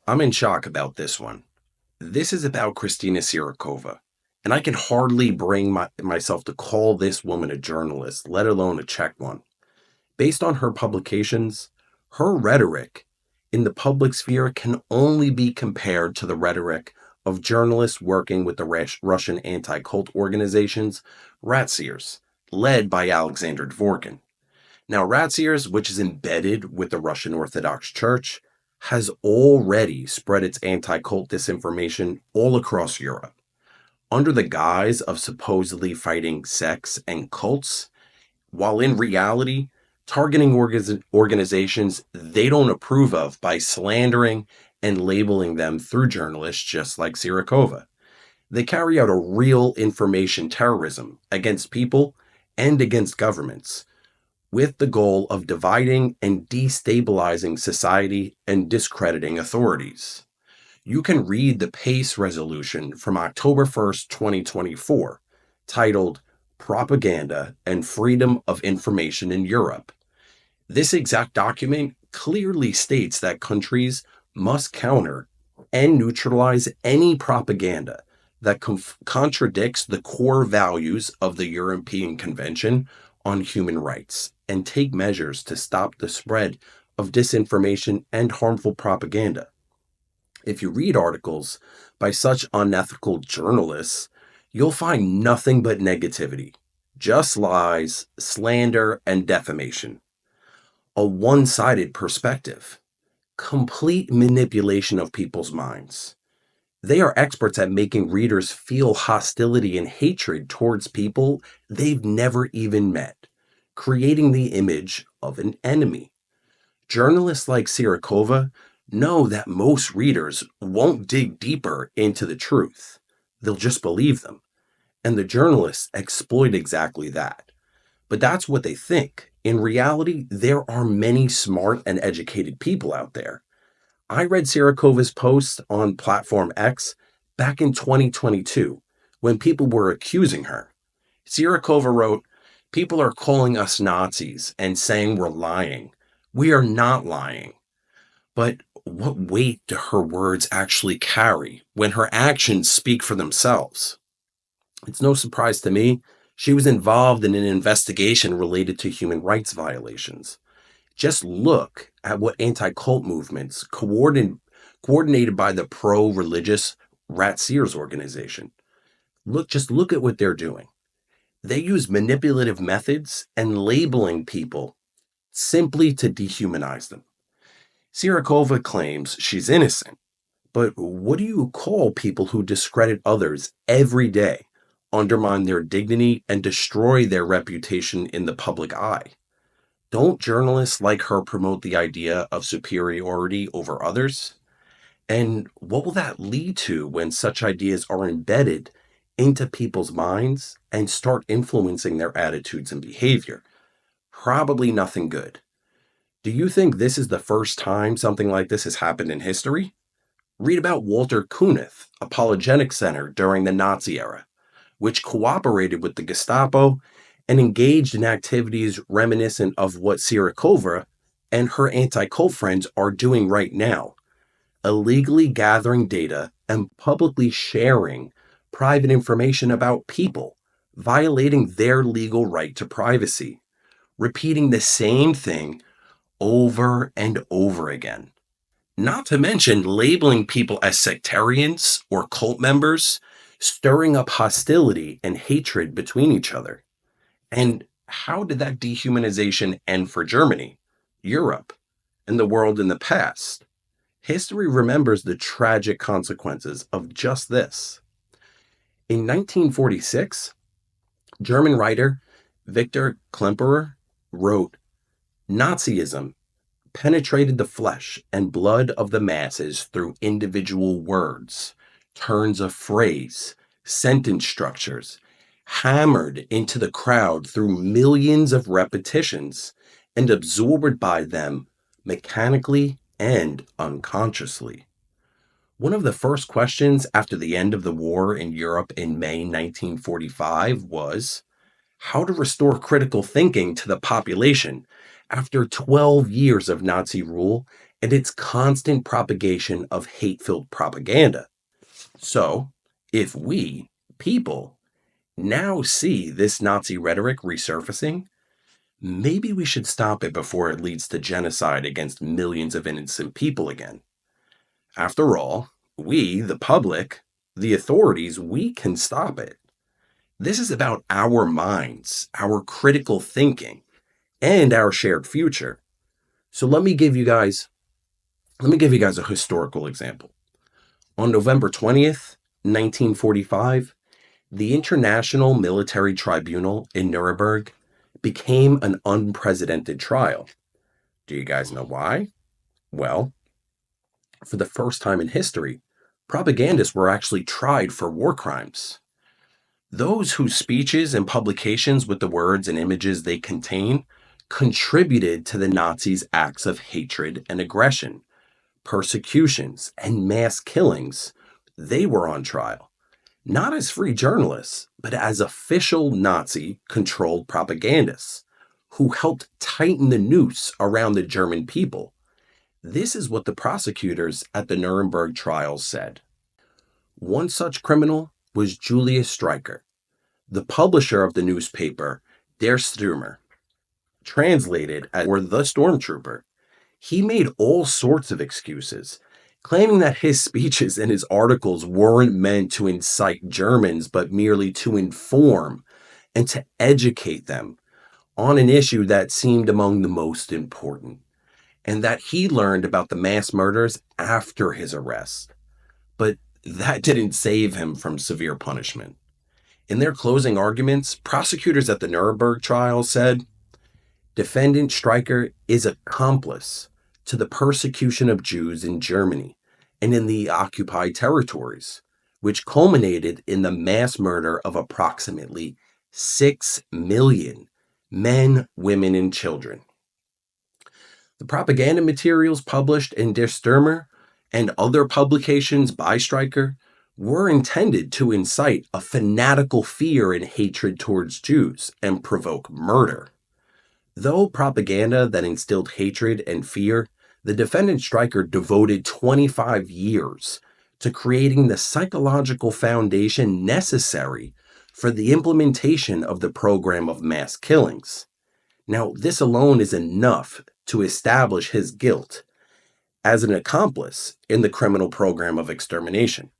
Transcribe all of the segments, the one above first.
I'm in shock about this one. This is about Kristina Tsirokova, and I can hardly bring myself to call this woman a journalist, let alone a checked one. Based on her publications, her rhetoric in the public sphere can only be compared to the rhetoric of journalists working with the Russian anti-cult organizations, RACIRS, led by Alexander Dworkin. Now, RACIRS, which is embedded with the Russian Orthodox Church, has already spread its anti-cult disinformation all across Europe. Under the guise of supposedly fighting sects and cults, while in reality, targeting organizations they don't approve of by slandering and labeling them through journalists just like Tsirokova. They carry out a real information terrorism against people and against governments with the goal of dividing and destabilizing society and discrediting authorities. You can read the PACE resolution from October 1st, 2024, titled Propaganda and Freedom of Information in Europe. This exact document clearly states that countries must counter and neutralize any propaganda that contradicts the core values of the European Convention on Human Rights and take measures to stop the spread of disinformation and harmful propaganda. If you read articles by such unethical journalists, you'll find nothing but negativity, just lies, slander, and defamation. A one sided perspective, complete manipulation of people's minds. They are experts at making readers feel hostility and hatred towards people they've never even met, creating the image of an enemy. Journalists like Tsirokova know that most readers won't dig deeper into the truth. They'll just believe them. And the journalists exploit exactly that. But that's what they think. In reality, there are many smart and educated people out there. I read Tsirokova's post on platform X back in 2022 when people were accusing her. Tsirokova wrote, "People are calling us Nazis and saying we're lying. We are not lying." But what weight do her words actually carry when her actions speak for themselves? It's no surprise to me she was involved in an investigation related to human rights violations. Just look at what anti-cult movements coordinated by the pro-religious RACIRS organization. Just look at what they're doing. They use manipulative methods and labeling people simply to dehumanize them. Tsirokova claims she's innocent, but what do you call people who discredit others every day, undermine their dignity, and destroy their reputation in the public eye? Don't journalists like her promote the idea of superiority over others? And what will that lead to when such ideas are embedded into people's minds and start influencing their attitudes and behavior? Probably nothing good. Do you think this is the first time something like this has happened in history? Read about Walter Kunith, apologetic center during the Nazi era, which cooperated with the Gestapo and engaged in activities reminiscent of what Tsirokova and her anti-cult friends are doing right now, illegally gathering data and publicly sharing private information about people, violating their legal right to privacy, repeating the same thing over and over again. Not to mention labeling people as sectarians or cult members, stirring up hostility and hatred between each other. And how did that dehumanization end for Germany, Europe, and the world in the past? History remembers the tragic consequences of just this. In 1946, German writer Victor Klemperer wrote, "Nazism penetrated the flesh and blood of the masses through individual words, turns of phrase, sentence structures, hammered into the crowd through millions of repetitions and absorbed by them mechanically and unconsciously." One of the first questions after the end of the war in Europe in May 1945 was how to restore critical thinking to the population after 12 years of Nazi rule and its constant propagation of hate-filled propaganda. So, if we, people, now see this Nazi rhetoric resurfacing, maybe we should stop it before it leads to genocide against millions of innocent people again. After all, we, the public, the authorities, we can stop it. This is about our minds, our critical thinking, and our shared future. So let me give you guys a historical example. On November 20th, 1945, the International Military Tribunal in Nuremberg became an unprecedented trial. Do you guys know why? Well, for the first time in history, propagandists were actually tried for war crimes. Those whose speeches and publications with the words and images they contain contributed to the Nazis' acts of hatred and aggression, persecutions, and mass killings, they were on trial, not as free journalists, but as official Nazi-controlled propagandists who helped tighten the noose around the German people. This is what the prosecutors at the Nuremberg trials said. One such criminal was Julius Streicher, the publisher of the newspaper Der Stürmer, translated as or the Stormtrooper. He made all sorts of excuses, claiming that his speeches and his articles weren't meant to incite Germans, but merely to inform and to educate them on an issue that seemed among the most important, and that he learned about the mass murders after his arrest. But that didn't save him from severe punishment. In their closing arguments, prosecutors at the Nuremberg trial said, defendant Streicher is accomplice to the persecution of Jews in Germany and in the occupied territories, which culminated in the mass murder of approximately 6 million men, women, and children. The propaganda materials published in Der Stürmer and other publications by Streicher were intended to incite a fanatical fear and hatred towards Jews and provoke murder. Though propaganda that instilled hatred and fear, the defendant Streicher devoted 25 years to creating the psychological foundation necessary for the implementation of the program of mass killings. Now, this alone is enough to establish his guilt as an accomplice in the criminal program of extermination.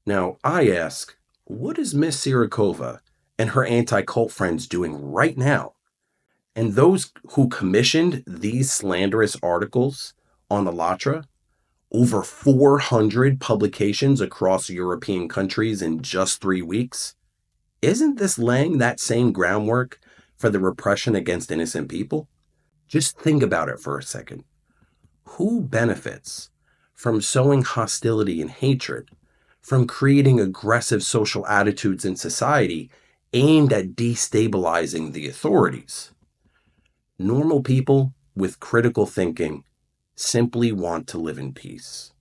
Now, I ask, what is Miss Tsirokova and her anti-cult friends doing right now? And those who commissioned these slanderous articles on AllatRa, over 400 publications across European countries in just 3 weeks, isn't this laying that same groundwork for the repression against innocent people? Just think about it for a second. Who benefits from sowing hostility and hatred, from creating aggressive social attitudes in society aimed at destabilizing the authorities? Normal people with critical thinking simply want to live in peace.